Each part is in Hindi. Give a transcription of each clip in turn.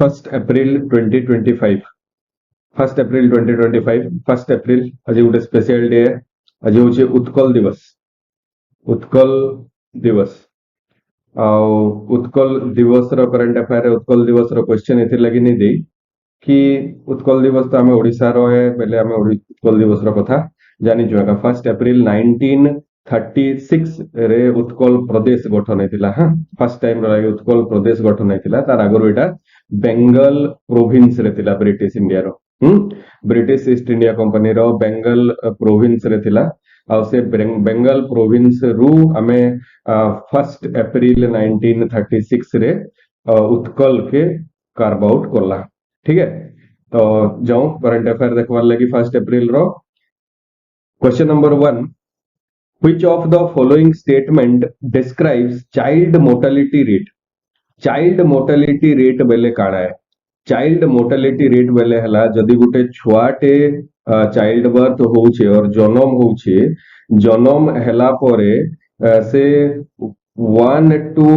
1 एप्रिल 2025 1 एप्रिल आज गोटे स्पेशल डे आज हूँ उत्कल दिवस उत्कल दिवस उत्कल दिवस करंट अफेयर उत्कल दिवस क्वेश्चन एथि लगी नहीं दे कि उत्कल दिवस तो आम ओडिशा रो है बेले आम उत्कल दिवस कथा जानी जुआ 1 एप्रिल 1936 रे उत्कल प्रदेश गठन होता हाँ फर्स्ट टाइम उत्कल प्रदेश गठन होता तार आगु एटा बेंगल प्रोविंस रे थिला ब्रिटिश इंडिया रो ब्रिटिश ईस्ट इंडिया कंपनी रो बेंगल प्रोविंस रे थिला आ से बेंगल प्रोविंस रु आमे 1 एप्रिल 1936 रे उत्कल के कार्व आउट करला ठीक है तो जाऊं करंट अफेयर देखवार लगी 1 एप्रिल रो question number 1 which of the following statement describes child mortality rate बेले काना है चाइल्ड मोर्टालिटी रेट बेले हला जदि गुटे छुआटे चाइल्ड बर्थ होउछे और जन्म होउछे जन्म हला परे से 1 to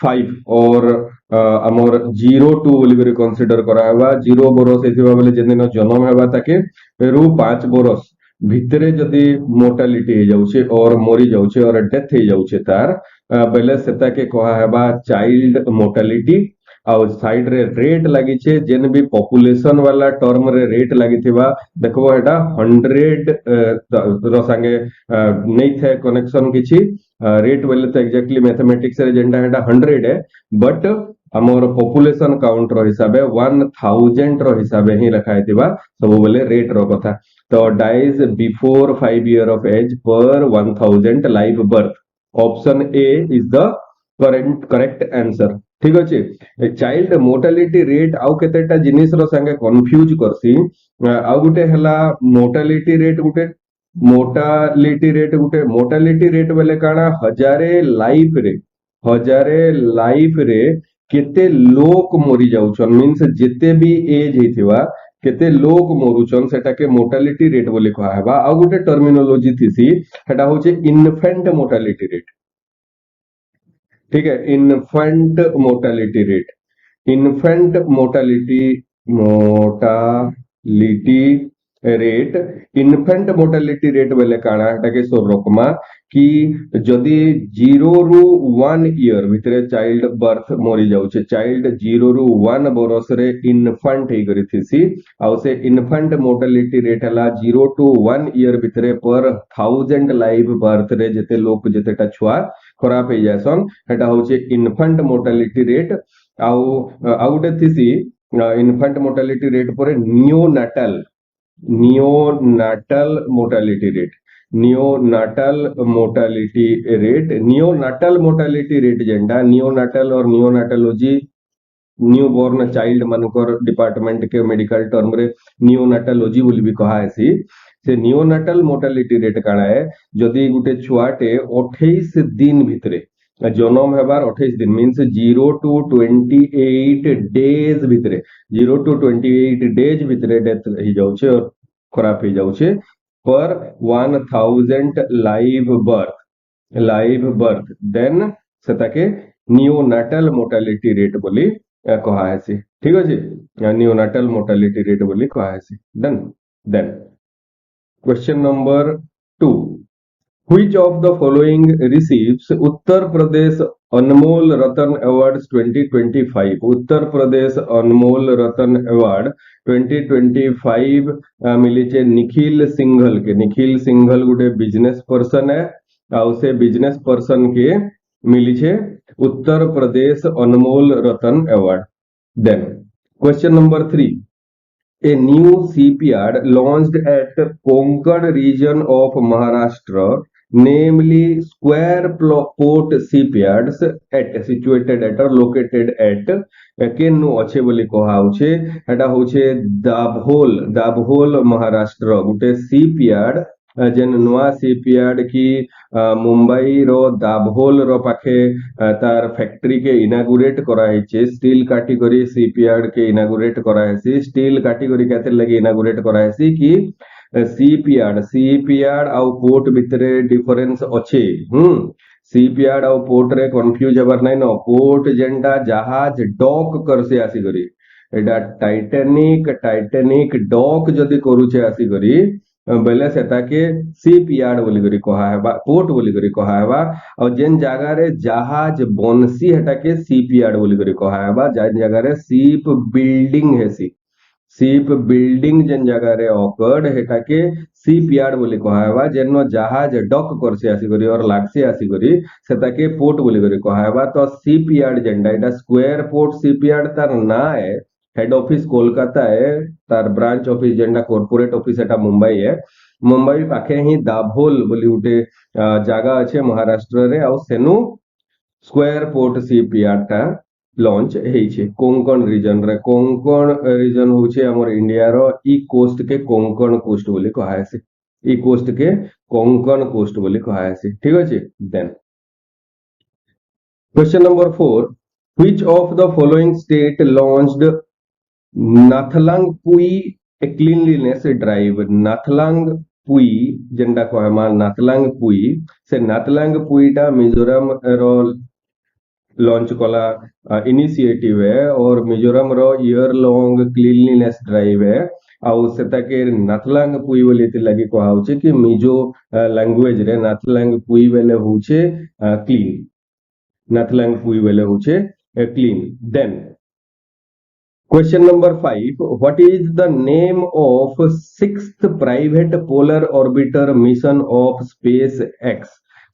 5 और आमर 0 to बोली कंसीडर करा हवा 0 बरस एथिबा बेले जेदिन जन्म हेबा ताके रु 5 बरस भितरे जदि मोर्टालिटी हो जाउछे और मरी जाउछे और डेथ हो जाउछे तार बेले सेता के कहा हेबा चाइल्ड मोर्टालिटी आउ साइड रे रेट लगी छे जेन भी पॉपुलेशन वाला टर्म रे रेट लगी थिबा देखबो हेटा 100 रो संगे नै थे कनेक्शन किछि रेट बेले तो एक्जेक्टली मैथमेटिक्स रे जेंडा हेटा 100 है बट हमर पॉपुलेशन काउंट रो हिसाबे 1000 रो हिसाबे ही रखा हेतिबा सब बेले रेट रो कथा तो dies before 5 year of age पर 1000 live birth option A is the correct answer ठीक अच्छे चाइल्ड मोर्टालिटी रेट आउ केतेटा जिनिस रो संगे कंफ्यूज करसी आउ गुटे हला मोर्टालिटी रेट मोर्टालिटी रेट बेले काना हजारे लाइफ रे केते लोक मरी जाउछन मींस जेते भी एज हेतिबा केते लोक मरुछन सेटा के मोर्टालिटी रेट बोली कहा हेबा आ गुटे टर्मिनोलॉजी थिसी हेटा होचे इन्फेंट मोर्टालिटी रेट ठीक है इन्फेंट मोर्टालिटी रेट बेले काना हेटा के सोर रकमा कि जदि 0 रु 1 ईयर भितरे चाइल्ड बर्थ मरी जाउछे चाइल्ड 0 रु 1 बरस रे इन्फेंट हे करी थिसी आ से इन्फेंट मोर्टालिटी रेट हला 0 टू 1 ईयर भितरे पर 1000 लाइव बर्थ रे जेते लोक जेतेटा छुआ खराब हे जासन हेटा होचे इन्फेंट मोर्टालिटी रेट आउ आउटे थिसी इन्फेंट मोर्टालिटी रेट पर नियोनाटल मोर्टालिटी रेट जेंडा नियोनाटल और नियोनाटोलॉजी न्यू बोर्न चाइल्ड मानकर डिपार्टमेंट के मेडिकल टर्म रे नियोनाटोलॉजी बोली भी कहा है से नियोनाटल मोर्टालिटी रेट काना है जदि गुटे छुआटे 28 दिन भितरे जन्म हेबार 28 दिन मींस 0 to 28 डेज भितरे 0 to 28 डेज भितरे डेथ ही जाउछे और खराब ही जाउछे पर 1000 लाइव बर्थ देन सेताके नियोनाटल मोर्टालिटी रेट बोली कहा है ठीक अछि नियोनाटल मोर्टालिटी रेट बोली कहा है done then question number 2 Which of the following receives Uttar Pradesh Anmol Ratan Awards 2025 Uttar Pradesh Anmol Ratan award 2025 मिली छे निखिल सिंघल गुटे बिजनेस पर्सन है आउ से बिजनेस पर्सन के मिली छे Uttar Pradesh Anmol Ratan award then question number 3 A new shipyard launched at Konkan region of Maharashtra, namely Square Port Shipyards, situated at or located at केनु अच्छे बोली कहा होचे एटा होचे दाभोल महाराष्ट्र गुटे शिपयार्ड जेन नुआ शिपयार्ड की मुंबई रो दाभोल रो पाखे तार फैक्ट्री के इनागुरेट कराइछे स्टील कैटेगरी शिपयार्ड के इनागुरेट कराइछे स्टील कैटेगरी केते लगे इनागुरेट कराइछे कि शिपयार्ड आ पोर्ट भितरे डिफरेंस अच्छे शिपयार्ड आ पोर्ट रे कंफ्यूज हबर नै न पोर्ट जेंटा जहाज डॉक करसे आसी करी एटा टाइटैनिक टाइटैनिक डॉक जदि करूचे आसी करी बेले सेटाके शिप यार्ड बोली करी कहा हेबा पोर्ट बोली करी कहा हेबा और जेन जगह रे जहाज बनसी हेटाके शिप यार्ड बोली करी कहा हेबा जेन जगह रे शिप बिल्डिंग हेसी शिप बिल्डिंग जेन जगह रे ऑकर्ड हेटाके शिप यार्ड बोली कहा हेबा जेनो जहाज डॉक करसे आसी करी और लागसे आसी करी सेटाके पोर्ट बोली करी कहा हेबा तो शिप यार्ड जेनडा एटा स्क्वायर पोर्ट शिप यार्ड तार ना है हेड ऑफिस कोलकाता है तार ब्रांच ऑफिस जेनडा कॉर्पोरेट ऑफिस एटा मुंबई है मुंबई पाखे ही दाभोल बोली उठे जगह अच्छे महाराष्ट्र रे और सेनु स्क्वायर पोर्ट शिप यार्ड टा लॉन्च हेइछे कोंकण रीजन रे कोंकण रीजन होचे हमर इंडिया रो ई कोस्ट के कोंकण कोस्ट बोली कहा है ई कोस्ट के कोंकण कोस्ट बोली कहा है ठीक अछि then question number 4 which of the following state launched Nathlang Pui a cleanliness drive Nathlang Pui जेंडा कहमा नाथलांग पुई से नाथलांग पुईटा मिजोरम रो लॉन्च कला इनिशिएटिव है और मिजोरम रो ईयर लॉन्ग क्लीनलीनेस ड्राइव है आउ सेताके नाथलांग पुई बोली लगी कहा होचे कि मिजो लैंग्वेज रे नाथलांग पुई बेले होचे क्लीन नाथलांग पुई बेले होचे clean then Question number 5. What is the name of sixth private polar orbiter mission of SpaceX?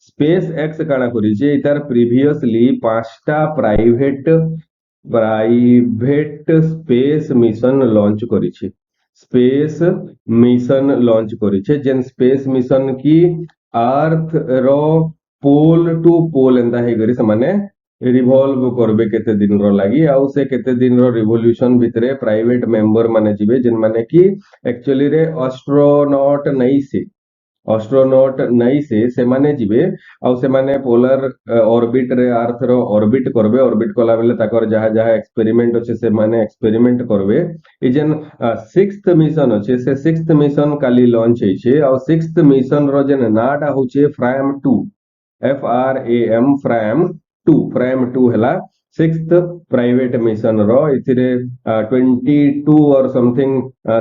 SpaceX কানা করেছে এটার প্রিভিয়াসলি 5টা প্রাইভেট স্পেস মিশন লঞ্চ করেছে স্পেস মিশন লঞ্চ করেছে যেন স্পেস মিশন কি আর্থ র পোল টু পোল এন্তা হে করি সমানে रिभॉल्व करबे केते दिन रो लागी आउ से केते दिन रो रिवोल्यूशन भितरे प्राइवेट मेंबर माने जिबे जिन माने की एक्चुअली रे एस्ट्रोनॉट नहीं से माने जिबे आउ से माने पोलर ऑर्बिट रे अर्थ रो ऑर्बिट करबे ऑर्बिट कला बेले ताकर जहा जहा एक्सपेरिमेंट अछि से माने एक्सपेरिमेंट करबे ई जेन सिक्स्थ मिशन अछि से सिक्स्थ मिशन काली लॉन्च हेछे आउ सिक्स्थ मिशन रो जेन नाटा होचे फ्रैम 2 FRAM फ्रैम 2 हला सिक्स्थ प्राइवेट मिशन रो इथिरे 22 और समथिंग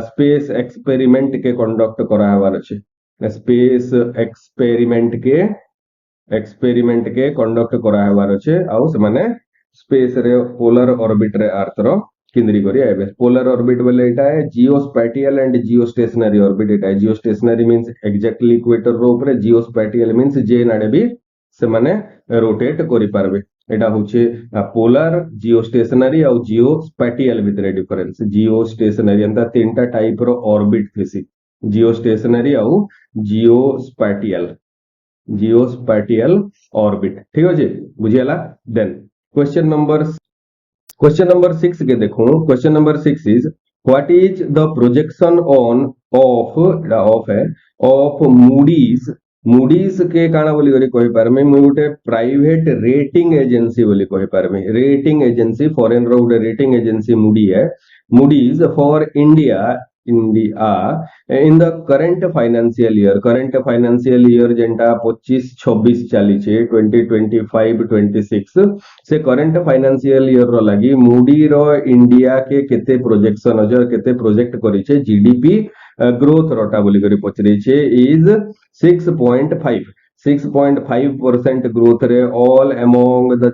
स्पेस एक्सपेरिमेंट के कंडक्ट करा हवार अछि स्पेस एक्सपेरिमेंट के कंडक्ट करा हवार अछि आउ से माने स्पेस रे पोलर ऑर्बिट रे अर्थ रो किंद्री करी आइबे पोलर ऑर्बिट बोले एटा है जियोस्पैटियल एंड जियोस्टेशनरी ऑर्बिट एटा है जियोस्टेशनरी मींस एग्जैक्टली इक्वेटर रो ऊपर जियोस्पैटियल मींस जे नाडे भी से माने रोटेट करि पारबे एटा होचे पोलर जियोस्टेशनरी और जियोस्पैटियल भितरे डिफरेंस जियोस्टेशनरी अंता तीनटा टाइप रो ऑर्बिट थेसी जियोस्टेशनरी और जियोस्पैटियल ऑर्बिट ठीक अछि बुझियला देन क्वेश्चन नंबर 6 के देखो question number 6 is what is the projection of Moody's के काना बोली करी कहि पारमे मु गुटे प्राइवेट रेटिंग एजेंसी बोली कहि पारमे रेटिंग एजेंसी फॉरेन रो गुटे rating agency Moody's for India in the current financial year जेंटा 25-26 चली छे 2025-26 से करंट फाइनेंशियल ईयर रो लागी मूडी रो इंडिया के केते प्रोजेक्शन अजर केते प्रोजेक्ट करी छे जीडीपी ग्रोथ रोटा बोली करी पचरे छे इज 6.5% ग्रोथ रे all among the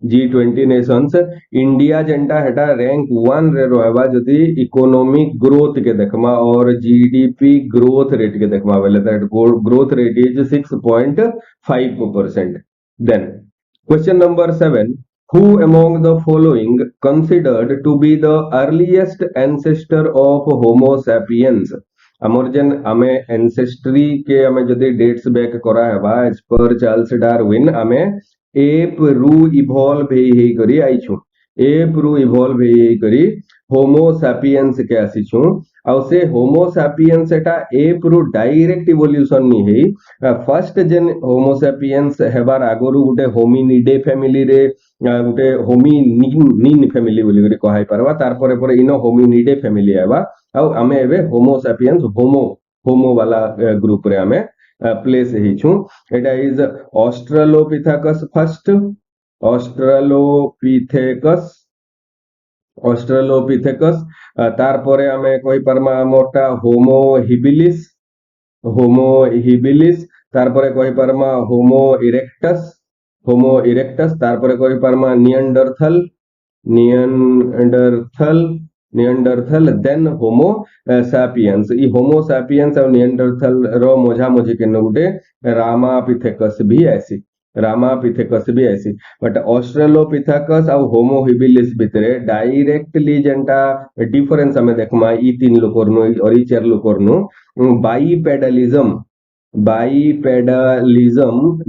G20 nations India जेंटा हेटा रैंक 1 रे रहबा जदी इकोनॉमिक ग्रोथ के देखमा और जीडीपी ग्रोथ रेट के देखमा बेले that growth rate is 6.5%. Then question number 7 who among the following considered to be the earliest ancestor of homo sapiens हमर जेन आमे एंसेस्ट्री के आमे जदी डेट्स बैक करा हेबा एज पर चार्ल्स डार्विन आमे एप रु इवॉल्व हे करी आइछु एप रु इवॉल्व हे करी होमो सैपियंस के आसीछु आउ से होमो सैपियंस एटा एप रु डायरेक्ट इवोल्यूशन नि हे फर्स्ट जेन होमो सैपियंस हेबार आगरु गुटे होमिनिडे फैमिली रे गुटे होमिनिन फैमिली बोली करी कहै परबा तार परे इनो होमिनिडे फैमिली हेबा आउ आमे एबे होमो सैपियंस होमो वाला ग्रुप रे आमे place हेछु Etah is Australopithecus first Australopithecus Australopithecus तार परे आमे कहि परमा मोरटा होमो हिबिलिस होमो हिबिलिस तार परे कहि परमा होमो इरेक्टस तार परे कहि परमा नियंडरथल नियंडरथल देन होमो सापियंस ई होमो सापियंस और नियंडरथल रो मोझा मोझी के गुटे रामापिथेकस भी ऐसी बट ऑस्ट्रेलोपिथेकस और होमो हिबिलिस भितरे डायरेक्टली जेंटा डिफरेंस हमें देखमा ई तीन लोकरनु और ई चार लोकरनु बाइपेडलिज्म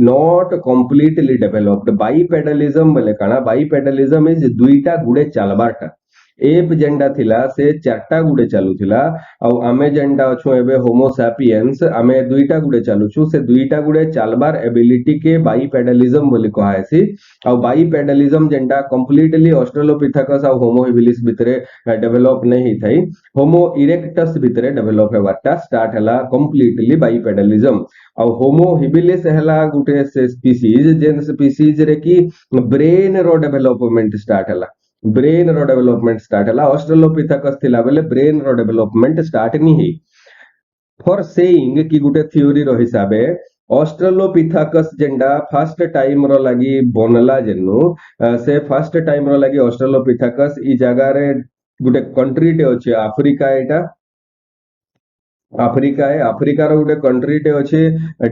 नॉट कंप्लीटली डेवलप्ड बाइपेडलिज्म बोले काना बाइपेडलिज्म इज दुईटा गुडे चलबारटा एप जेंडा थिला से चारटा गुडे चालुथिला आ आमे जेंडा अछु एबे होमो सैपियंस आमे दुईटा गुडे चालुछु से दुईटा गुडे चालबार एबिलिटी के बाइपेडलिज्म बोली कहायसी आ बाइपेडलिज्म जेंडा कंप्लीटली ऑस्ट्रेलोपिथेकस आ होमो हिबिलिस भितरे डेवलप नहीं थई होमो इरेक्टस भितरे डेवलप हेबारटा स्टार्ट हला कंप्लीटली बाइपेडलिज्म आ होमो हिबिलिस हला गुटे से स्पीसीज जेन स्पीसीज रे की ब्रेन रो डेवलपमेंट स्टार्ट हला ब्रेन रो डेवलपमेंट स्टार्ट हला ऑस्ट्रेलोपिथेकस थिला बेले ब्रेन रो डेवलपमेंट स्टार्ट नहीं है फॉर सेइंग कि गुटे थ्योरी रो हिसाबे ऑस्ट्रेलोपिथेकस जेंडा फर्स्ट टाइम रो लगी बनला जेनु से फर्स्ट टाइम रो लगी ऑस्ट्रेलोपिथेकस ई जगह रे गुटे कंट्री टे अछि अफ्रीका एटा आफ्रिकार गोटे कंट्री टे अच्छे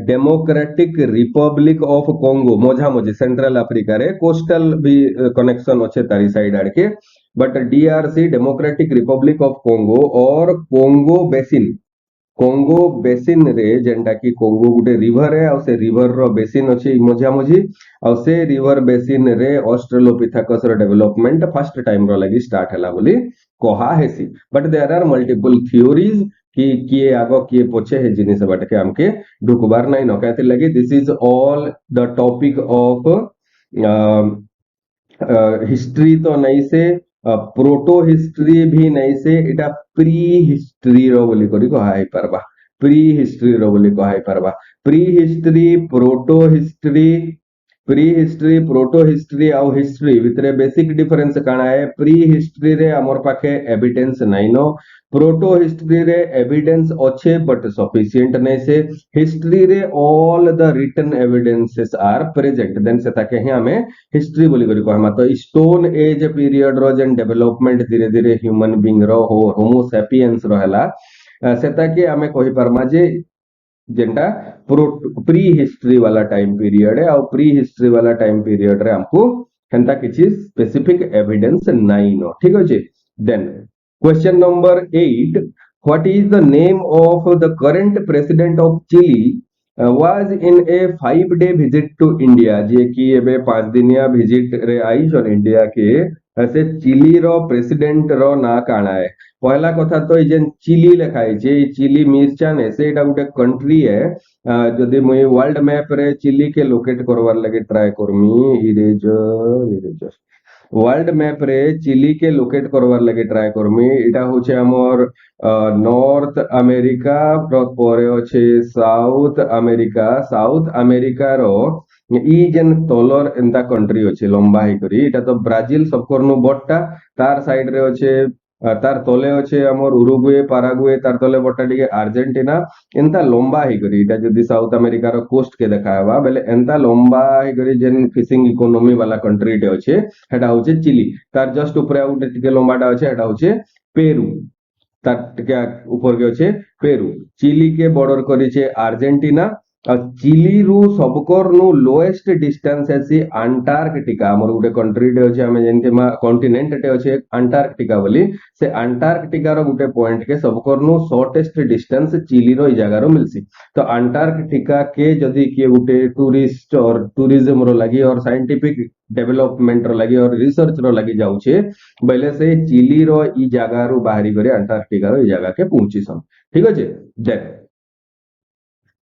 डेमोक्रेटिक रिपब्लिक ऑफ कोंगो मोझा मोझी सेंट्रल अफ्रिका रे कोस्टल भी कनेक्शन अच्छे तारी साइड आड़ के but DRC Democratic Republic of Congo और कोंगो बेसिन रे जेंटा की कोंगो गुटे रिवर है और से रिवर रो बेसिन अच्छे मझा मझी और से रिवर बेसिन रे ऑस्ट्रेलोपिथेकस रो डेवलपमेंट फर्स्ट टाइम रो लगी स्टार्ट हला बोली कहा हेसी but there are multiple theories कि किए आगो किए पछे हे जिनिस बाटके हमके ढुकबार नहीं न कहते लगी this is all the topic of history तो नहीं से प्रोटो हिस्ट्री भी नहीं से इटा प्री हिस्ट्री रो बोली करी कहाई परबा प्री हिस्ट्री रो बोली कहाई परबा प्री हिस्ट्री प्रोटो हिस्ट्री आउ हिस्ट्री भितरे बेसिक डिफरेंस काना है प्री हिस्ट्री रे हमर पाखे एविडेंस नहीं नो प्रोटो हिस्ट्री रे एविडेंस अच्छे बट सफिशिएंट नहीं से हिस्ट्री रे all the written evidences are present then से ताके ही हमें हिस्ट्री बोली करी कहमा तो स्टोन एज पीरियड रो जेन डेवलपमेंट धीरे धीरे ह्यूमन बीइंग रो होमो सैपियंस रो हला सेता के हमें कहि परमा जे जेंटा प्री हिस्ट्री वाला टाइम पीरियड है और प्री हिस्ट्री वाला टाइम पीरियड रे हमको हेंता किछि स्पेसिफिक एविडेंस नहीं नो ठीक अछि then question number 8 what is the name of the current president of Chile was in a 5-day visit to India जे कि एबे 5 दिनिया विजिट रे आई जन इंडिया के से चिली रो प्रेसिडेंट रो ना काना है पहला कथा तो जेन चिली लिखाई जे चिली मिर्चा ने से एटा गुटे कंट्री है जदि मुई वर्ल्ड मैप रे चिली के लोकेट करवार लगे ट्राई करमी इरेज वर्ल्ड मैप रे चिली के लोकेट करवार लगे ट्राई करमी इटा होचे हमर नॉर्थ अमेरिका परे होचे साउथ अमेरिका रो ई जेन तलर एंता कंट्री अच्छे लंबा ही करी इटा तो ब्राजिल सबकरनु बट्टा तार साइड रे अच्छे तार तले अच्छे हमर उरुग्वे पाराग्वे तार तले बट्टा टिके अर्जेंटीना एंता लंबा ही करी इटा जदी साउथ अमेरिका रो कोस्ट के देखावा बेले एंता लंबा ही करी जेन फिशिंग इकोनॉमी वाला कंट्री टे अच्छे हेटा होचे चिली तार जस्ट ऊपर आउटे टिके लंबाटा अच्छे हेटा होचे पेरू तार टिके ऊपर के अच्छे पेरू चिली के बॉर्डर करी छे अर्जेंटीना चिली रु सबकर नु लोएस्ट डिस्टेंस है अंटार्कटिका हमर गुटे कंट्री टे अछि हमें जेनते कॉन्टिनेंट टे अछि अंटार्कटिका बोली से अंटार्कटिका रो गुटे पॉइंट के सबकर नु शॉर्टेस्ट डिस्टेंस चिली रो ई जगह रो मिलसी तो अंटार्कटिका के जदी के गुटे टूरिस्ट और टूरिज्म रो लागि और साइंटिफिक डेवलपमेंट रो लागि और रिसर्च रो लागि जाउ छे बले से चिली रो ई जगह रो बाहरी करे अंटार्कटिका रो ई जगह के पहुंची सन ठीक अछि then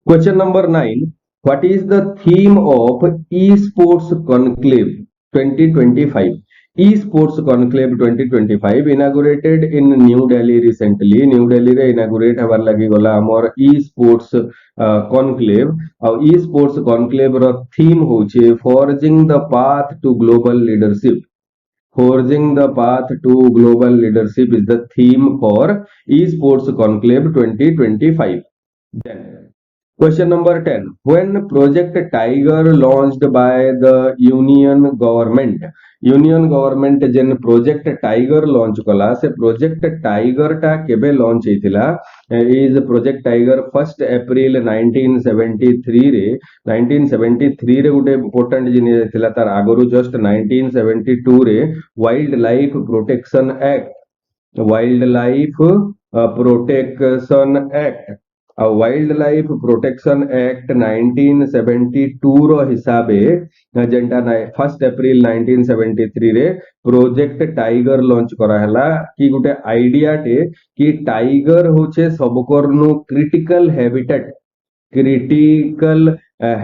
Question number 9. What is the theme of eSports Conclave 2025? eSports Conclave 2025 inaugurated in New Delhi recently. New Delhi रे inaugurate हबार लगी गला हमर eSports Conclave और eSports Conclave रो theme होचे Forging the Path to Global Leadership. Forging the Path to Global Leadership is the theme for eSports Conclave 2025. Then, question number 10. When Project Tiger launched by the Union government gen Project Tiger launch कला से Project Tiger टा केबे launch ହେଇଥିଲା is Project Tiger 1st April 1973 रे 1973 रे गोटे important जिनिस ହେଇଥିଲା तार आगरू just 1972 रे Wildlife Protection Act ଆଉ ୱାଇଲ୍ଡ ଲାଇଫ ପ୍ରୋଟେକ୍ସନ ଆକ୍ଟ 1972 ର ହିସାବେ ଯେନ୍ଟା 1 ଏପ୍ରିଲ 1973 ରେ ପ୍ରୋଜେକ୍ଟ ଟାଇगर ଲଞ୍ଚ କରା ହେଲା कि गुटे आइडिया टे कि टाइगर होचे सबकरनु क्रिटिकल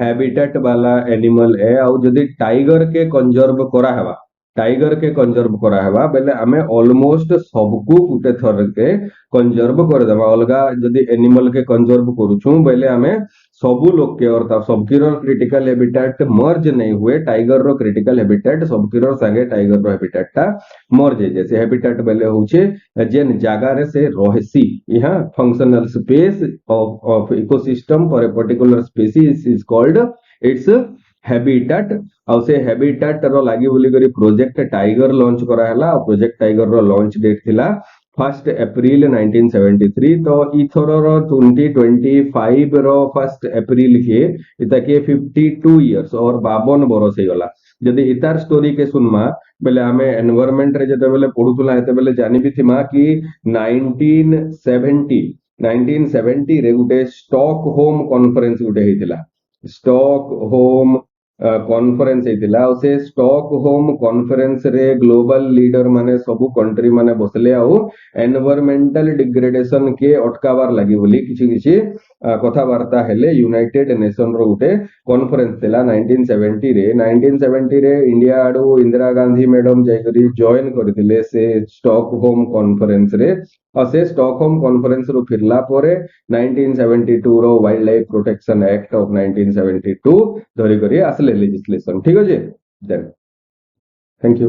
हैबिटेट वाला एनिमल है और जदि टाइगर के कंजर्व करा हवा बेले आमे ऑलमोस्ट सबको गुटे थर के कंजर्व कर देबा अलगा जदि एनिमल के कंजर्व करूछु बेले आमे सबु लोग के और सबकी क्रिटिकल हैबिटेट मर्ज नहीं हुए टाइगर रो क्रिटिकल हैबिटेट सबकी संगे टाइगर रो हैबिटेट टा मर्ज जैसे हैबिटेट बेले होचे जेन जागा रे से रहसी यहां functional space of ecosystem for a particular species is called its habitat ଆଉ ସେ हैबिटेट रो लागि बोली करी प्रोजेक्ट टाइगर लॉन्च करा हला और प्रोजेक्ट टाइगर रो लॉन्च डेट थिला 1 अप्रैल 1973 तो इथर रो 2025 रो 1 अप्रैल के इता के 52 इयर्स और 52 बरस हे गला जदि इतार स्टोरी के सुनमा बेले हमें एनवायरनमेंट रे जते बेले पढुतुला हेते बेले जानि भी थिमा कि 1970 रे गुटे स्टॉकहोम कॉन्फ्रेंस गुटे हेतिला स्टॉकहोम कॉन्फ्रेंस हेतिला और से स्टॉकहोम कॉन्फ्रेंस रे ग्लोबल लीडर माने सबु कंट्री माने बसले आउ एनवायरमेंटल डिग्रेडेशन के अटकावार लागि बोली किछि किछि कथावार्ता हेले यूनाइटेड नेशन रो गुटे कॉन्फ्रेंस थिला 1970 रे इंडिया आडू इंदिरा गांधी मैडम जायकरी जॉइन करथिले से स्टॉकहोम कॉन्फ्रेंस रे और से स्टॉकहोम कॉन्फ्रेंस रो फिरला परे 1972 रो wildlife protection act of 1972 धरी करी आसले लेजिस्लेशन ठीक अछि देन थैंक यू